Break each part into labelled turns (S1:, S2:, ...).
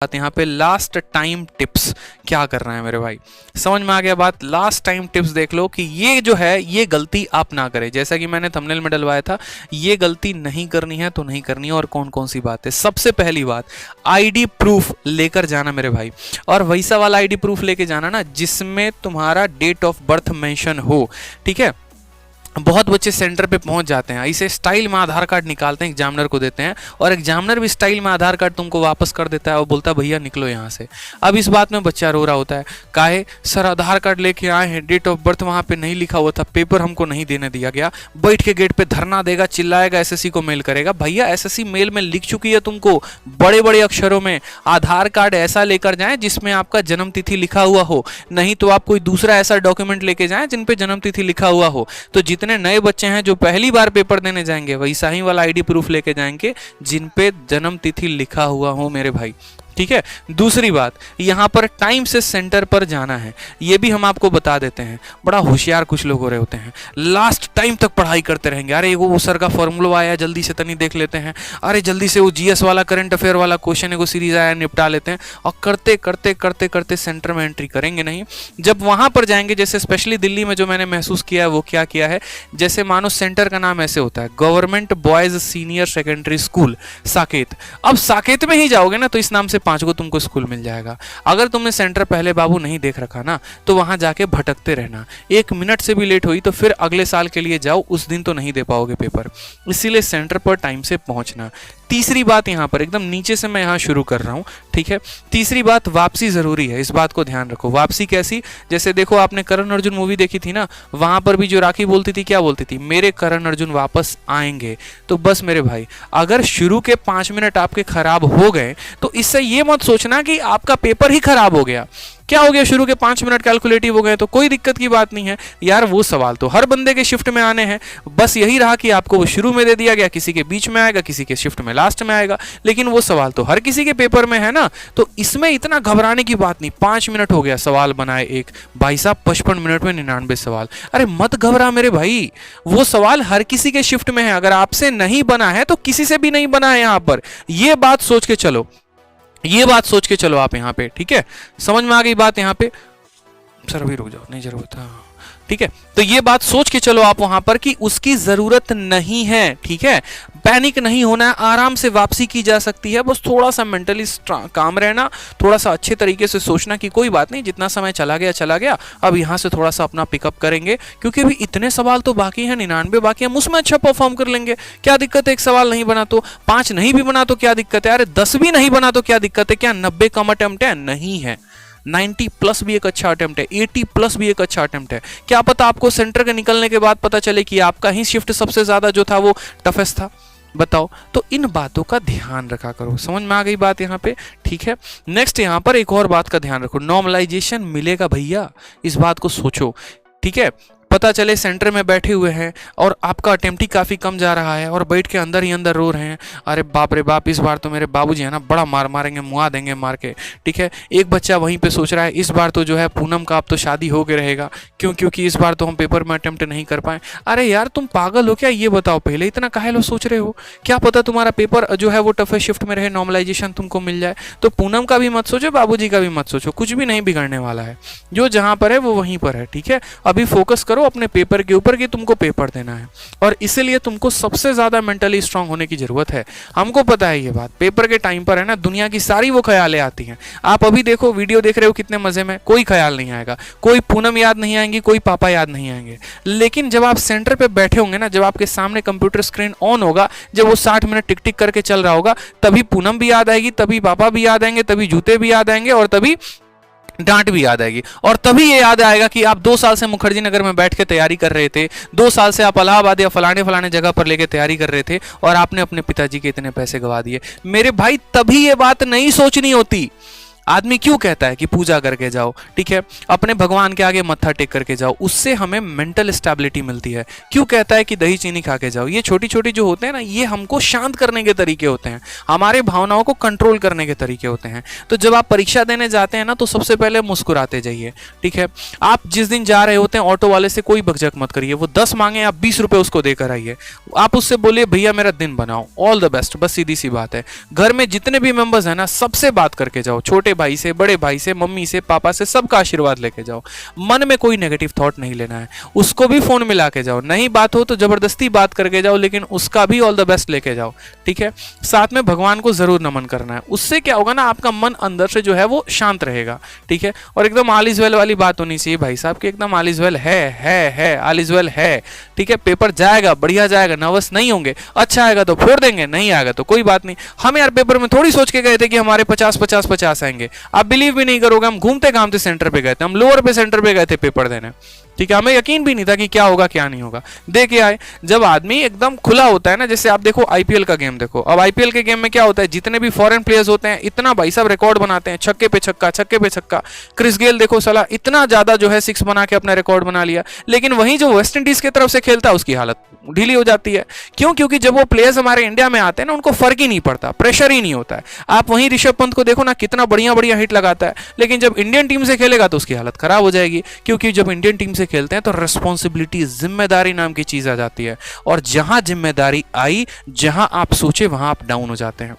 S1: यहाँ पे last time tips क्या करना है मेरे भाई, समझ में आ गया बात। लास्ट टाइम टिप्स देख लो कि ये जो है ये गलती आप ना करें, जैसा कि मैंने थंबनेल में डलवाया था, ये गलती नहीं करनी है तो नहीं करनी है। और कौन कौन सी बात है, सबसे पहली बात आईडी प्रूफ लेकर जाना मेरे भाई, और वैसा वाला आईडी प्रूफ लेके जाना ना जिसमें तुम्हारा डेट ऑफ बर्थ मेंशन हो, ठीक है। बहुत बच्चे सेंटर पे पहुंच जाते हैं, इसे स्टाइल में आधार कार्ड निकालते हैं, एग्जामिनर को देते हैं, और एग्जामिनर भी स्टाइल में आधार कार्ड तुमको वापस कर देता है और बोलता है भैया निकलो यहाँ से। अब इस बात में बच्चा रो रहा होता है, काहे सर आधार कार्ड लेके आए हैं, डेट ऑफ बर्थ वहाँ पे नहीं लिखा हुआ था, पेपर हमको नहीं देने दिया गया। बैठ के गेट पे धरना देगा, चिल्लाएगा, एसएससी को मेल करेगा। भैया एसएससी मेल में लिख चुकी है तुमको बड़े बड़े अक्षरों में, आधार कार्ड ऐसा लेकर जाए जिसमें आपका जन्म तिथि लिखा हुआ हो, नहीं तो आप कोई दूसरा ऐसा डॉक्यूमेंट लेके जाएं जिन पे जन्म तिथि लिखा हुआ हो। तो जितने नए बच्चे हैं जो पहली बार पेपर देने जाएंगे वैसा ही वाला आईडी प्रूफ लेके जाएंगे जिन पे जन्म तिथि लिखा हुआ हो मेरे भाई, ठीक है। दूसरी बात, यहां पर टाइम से सेंटर पर जाना है, ये भी हम आपको बता देते हैं। बड़ा होशियार कुछ लोग हो रहे होते हैं, लास्ट टाइम तक पढ़ाई करते रहेंगे, अरे वो सर का फॉर्मूला आया जल्दी से तनी देख लेते हैं, अरे जल्दी से वो जीएस वाला करंट अफेयर वाला क्वेश्चन है वो सीरीज आया निपटा लेते हैं, और करते करते करते करते सेंटर में एंट्री करेंगे नहीं। जब वहां पर जाएंगे, जैसे स्पेशली दिल्ली में जो मैंने महसूस किया है वो क्या किया है, जैसे मानो सेंटर का नाम ऐसे होता है government boys senior secondary school Saket. अब साकेत में ही जाओगे ना तो इस नाम से 5 को तुमको स्कूल मिल जाएगा। अगर तुमने सेंटर पहले बाबू नहीं देख रखा ना तो वहां जाके भटकते रहना, 1 मिनट से भी लेट हुई तो फिर अगले साल के लिए जाओ, उस दिन तो नहीं दे पाओगे पेपर। इसीलिए सेंटर पर टाइम से पहुंचना। तीसरी बात, यहां पर एकदम नीचे से मैं यहां शुरू कर रहा हूं, ठीक है। तीसरी बात, वापसी जरूरी है, इस बात को ध्यान रखो। वापसी कैसी, जैसे देखो आपने करण अर्जुन मूवी देखी थी ना, वहां पर भी जो राखी बोलती थी क्या बोलती थी, मेरे करण अर्जुन वापस आएंगे। तो बस मेरे भाई अगर शुरू के 5 मिनट आपके खराब हो गए तो इससे ये मत सोचना कि आपका पेपर ही खराब हो गया। क्या हो गया, शुरू के 5 मिनट कैलकुलेटिव हो गए तो कोई दिक्कत की बात नहीं है यार, वो सवाल तो हर बंदे के शिफ्ट में आने हैं। बस यही रहा कि आपको वो शुरू में दे दिया गया, किसी के बीच में आएगा, किसी के शिफ्ट में लास्ट में आएगा, लेकिन वो सवाल तो हर किसी के पेपर में है ना। तो इसमें इतना घबराने की बात नहीं। 5 मिनट हो गया सवाल बनाए एक, भाई साहब 55 मिनट में 99 सवाल। अरे मत घबरा मेरे भाई, वो सवाल हर किसी के शिफ्ट में है, अगर आपसे नहीं बना है तो किसी से भी नहीं बना है यहाँ पर। ये बात सोच के चलो, ये बात सोच के चलो आप यहाँ पे, ठीक है। समझ में आ गई बात यहाँ पे, सर अभी रुक जाओ, नहीं जरूरत है, ठीक है। तो ये बात सोच के चलो आप वहां पर कि उसकी जरूरत नहीं है, ठीक है। पैनिक नहीं होना है, आराम से वापसी की जा सकती है, बस थोड़ा सा मेंटली काम रहना, थोड़ा सा अच्छे तरीके से सोचना कि कोई बात नहीं, जितना समय चला गया, अब यहां से थोड़ा सा अपना पिकअप करेंगे, क्योंकि अभी इतने सवाल तो बाकी हैं, 99 बाकी हैं, उसमें अच्छा परफॉर्म कर लेंगे। क्या दिक्कत है, एक सवाल नहीं बना तो, 5 नहीं भी बना तो क्या दिक्कत है, अरे 10 भी नहीं बना तो क्या दिक्कत है, क्या 90 कम अटेम्प्ट है, नहीं है। 90 प्लस भी एक अच्छा अटेम्प्ट है, 80 प्लस भी एक अच्छा अटेम्प्ट है। क्या पता आपको सेंटर के निकलने के बाद पता चले कि आपका ही शिफ्ट सबसे ज्यादा जो था वो टफेस्ट था, बताओ। तो इन बातों का ध्यान रखा करो। समझ में आ गई बात यहाँ पे, ठीक है। नेक्स्ट यहाँ पर एक और बात का ध्यान रखो, नॉर्मलाइजेशन मिलेगा भैया, इस बात को सोचो, ठीक है। पता चले सेंटर में बैठे हुए हैं और आपका अटेम्प्ट ही काफ़ी कम जा रहा है और बैठ के अंदर ही अंदर रो रहे हैं, अरे बाप रे बाप, इस बार तो मेरे बाबूजी है ना बड़ा मारेंगे, मुआ देंगे मार के, ठीक है। एक बच्चा वहीं पे सोच रहा है इस बार तो जो है पूनम का अब तो शादी हो के रहेगा, क्योंकि इस बार तो हम पेपर में अटेम्प्ट नहीं कर पाए। अरे यार तुम पागल हो क्या, ये बताओ पहले इतना काहे लो सोच रहे हो, क्या पता तुम्हारा पेपर जो है वो टफेस्ट शिफ्ट में रहे, नॉर्मलाइजेशन तुमको मिल जाए। तो पूनम का भी मत सोचो, बाबूजी का भी मत सोचो, कुछ भी नहीं बिगड़ने वाला है, जो जहाँ पर है वो वहीं पर है, ठीक है। अभी फोकस करो अपने पेपर के ऊपर कि तुमको पेपर देना है, और इसीलिए तुमको सबसे ज्यादा मेंटली स्ट्रांग होने की जरूरत है। हमको पता है ये बात, पेपर के टाइम पर है ना दुनिया की सारी वो ख्यालें आती हैं। आप अभी देखो वीडियो देख रहे हो कितने मजे में, कोई ख्याल नहीं आएगा, कोई पूनम याद नहीं आएंगी, कोई पापा याद नहीं आएंगे। लेकिन जब आप सेंटर पे बैठे होंगे ना, जब आपके सामने कंप्यूटर स्क्रीन ऑन होगा, जब वो 60 मिनट टिक टिक करके चल रहा होगा, तभी पूनम भी याद आएगी, तभी पापा भी याद आएंगे, तभी जूते भी याद आएंगे, और तभी डांट भी याद आएगी। और तभी ये याद आएगा कि आप 2 साल से मुखर्जी नगर में बैठ के तैयारी कर रहे थे, 2 साल से आप इलाहाबाद या फलाने जगह पर लेके तैयारी कर रहे थे, और आपने अपने पिताजी के इतने पैसे गवा दिए। मेरे भाई तभी ये बात नहीं सोचनी होती, आदमी क्यों कहता है कि पूजा करके जाओ, ठीक है, अपने भगवान के आगे मत्था टेक करके जाओ, उससे हमें मेंटल स्टेबिलिटी मिलती है। क्यों कहता है कि दही चीनी खा के जाओ, ये छोटी छोटी जो होते हैं ना, ये हमको शांत करने के तरीके होते हैं, हमारे भावनाओं को कंट्रोल करने के तरीके होते हैं। तो जब आप परीक्षा देने जाते हैं ना, तो सबसे पहले मुस्कुराते जाइए, ठीक है। आप जिस दिन जा रहे होते हैं, ऑटो वाले से कोई बकझक मत करिए, वो 10 मांगे आप 20 रुपए उसको देकर आइए, आप उससे बोलिए भैया मेरा दिन बनाओ, ऑल द बेस्ट, बस सीधी सी बात है। घर में जितने भी मेंबर्स हैं ना, सबसे बात करके जाओ, छोटे भाई से, बड़े भाई से, मम्मी से, पापा से, सबका आशीर्वाद लेके जाओ। मन में कोई नेगेटिव थॉट नहीं लेना है, उसको भी फोन मिला के जाओ, नहीं बात हो तो जबरदस्ती बात करके जाओ, लेकिन उसका भी ऑल द बेस्ट लेके जाओ, ठीक है। साथ में भगवान को जरूर नमन करना है, उससे क्या होगा ना, आपका मन अंदर से जो है वो शांत रहेगा, ठीक है। और एकदम ऑल इज वेल वाली बात होनी चाहिए भाई साहब की, एकदम ऑल इज वेल है ऑल इज वेल है, ठीक है। पेपर जाएगा, बढ़िया जाएगा, नर्वस नहीं होंगे, अच्छा आएगा तो फोड़ देंगे, नहीं आएगा तो कोई बात नहीं। हम यार पेपर में थोड़ी सोच के गए थे कि हमारे 50-50-50 आएंगे, आप बिलीव भी नहीं करोगे, हम घूमते घामते सेंटर पे गए थे, हम लोअर पे सेंटर पे गए थे पेपर देने, ठीक है। हमें यकीन भी नहीं था कि क्या होगा क्या नहीं होगा, दे के आए। जब आदमी एकदम खुला होता है ना, जैसे आप देखो आईपीएल का गेम देखो, अब आईपीएल के गेम में क्या होता है, जितने भी फॉरेन प्लेयर्स होते हैं, इतना भाई साहब रिकॉर्ड बनाते हैं, छक्के पे छक्का, छक्के पे छक्का। क्रिस गेल देखो साला इतना ज्यादा जो है सिक्स बना के अपना रिकॉर्ड बना लिया, लेकिन वहीं जो वेस्ट इंडीज की तरफ से खेलता है उसकी हालत ढीली हो जाती है। क्यों? क्योंकि जब वो प्लेयर्स हमारे इंडिया में आते हैं ना, उनको फर्क ही नहीं पड़ता, प्रेशर ही नहीं होता है। आप वहीं ऋषभ पंत को देखो ना, कितना बढ़िया बढ़िया हिट लगाता है, लेकिन जब इंडियन टीम से खेलेगा तो उसकी हालत खराब हो जाएगी, क्योंकि जब इंडियन टीम से खेलते हैं तो रिस्पॉन्सिबिलिटी, जिम्मेदारी नाम की चीज आ जाती है, और जहां जिम्मेदारी आई, जहां आप सोचे वहां आप डाउन हो जाते हैं।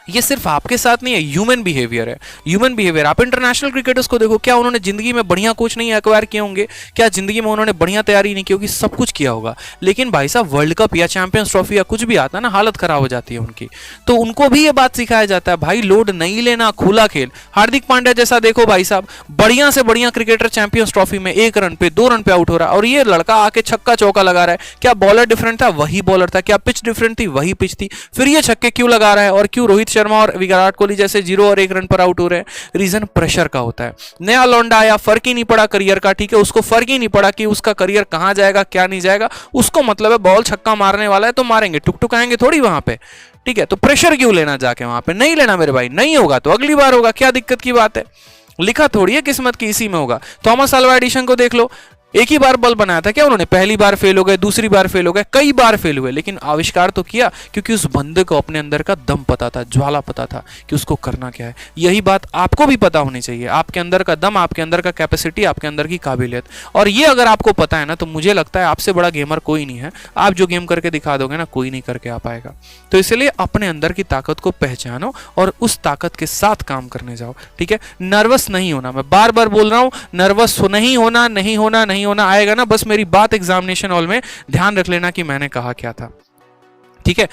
S1: ये सिर्फ आपके साथ नहीं है, ह्यूमन बिहेवियर है, ह्यूमन बिहेवियर। आप इंटरनेशनल क्रिकेटर्स को देखो, क्या उन्होंने जिंदगी में बढ़िया कोच नहीं एक्वायर किए होंगे, क्या जिंदगी में उन्होंने बढ़िया तैयारी नहीं की होगी, सब कुछ किया होगा, लेकिन भाई साहब वर्ल्ड कप या चैंपियंस ट्रॉफी या कुछ भी आता है ना, हालत खराब हो जाती है उनकी। तो उनको भी ये बात सिखाया जाता है, भाई लोड नहीं लेना, खुला खेल। हार्दिक पांड्या जैसा देखो भाई साहब, बढ़िया से बढ़िया क्रिकेटर चैंपियंस ट्रॉफी में 1 रन पे 2 रन पे आउट हो रहा है, और ये लड़का आके छक्का चौका लगा रहा है। क्या बॉलर डिफरेंट था? वही बॉलर था। क्या पिच डिफरेंट थी? वही पिच थी। फिर ये छक्के क्यों लगा रहा है, और क्यों रोहित शर्मा और विराट कोहली जैसे 0 और 1 रन पर आउट हो रहे हैं? रीजन प्रेशर का होता है। नया लौंडा आया, फर्क ही नहीं पड़ा करियर का, ठीक है, उसको फर्क ही नहीं पड़ा कि उसका करियर कहां जाएगा क्या नहीं जाएगा, उसको मतलब है बॉल छक्का मारने वाला है तो मारेंगे, टुक आएंगे थोड़ी वहां पे, ठीक है। तो प्रेशर क्यों लेना जाके वहां पे? नहीं लेना मेरे भाई, नहीं होगा तो अगली बार होगा, क्या दिक्कत की बात है, लिखा थोड़ी है किस्मत की इसी में होगा। थॉमस अल्वा एडिसन को देख लो, एक ही बार बल्ब बनाया था क्या उन्होंने? पहली बार फेल हो गए, दूसरी बार फेल हो गए, कई बार फेल हुए, लेकिन आविष्कार तो किया, क्योंकि उस बंदे को अपने अंदर का दम पता था, ज्वाला पता था कि उसको करना क्या है। यही बात आपको भी पता होनी चाहिए, आपके अंदर का दम, आपके अंदर का कैपेसिटी, आपके अंदर की काबिलियत। और ये अगर आपको पता है ना, तो मुझे लगता है आपसे बड़ा गेमर कोई नहीं है। आप जो गेम करके दिखा दोगे ना, कोई नहीं करके आ पाएगा। तो इसलिए अपने अंदर की ताकत को पहचानो और उस ताकत के साथ काम करने जाओ, ठीक है। नर्वस नहीं होना, मैं बार बार बोल रहा हूं, नर्वस नहीं होना, नहीं होना, नहीं होना, आएगा ना, बस मेरी बात एग्जामिनेशन हॉल में ध्यान रख लेना कि मैंने कहा क्या था, ठीक है।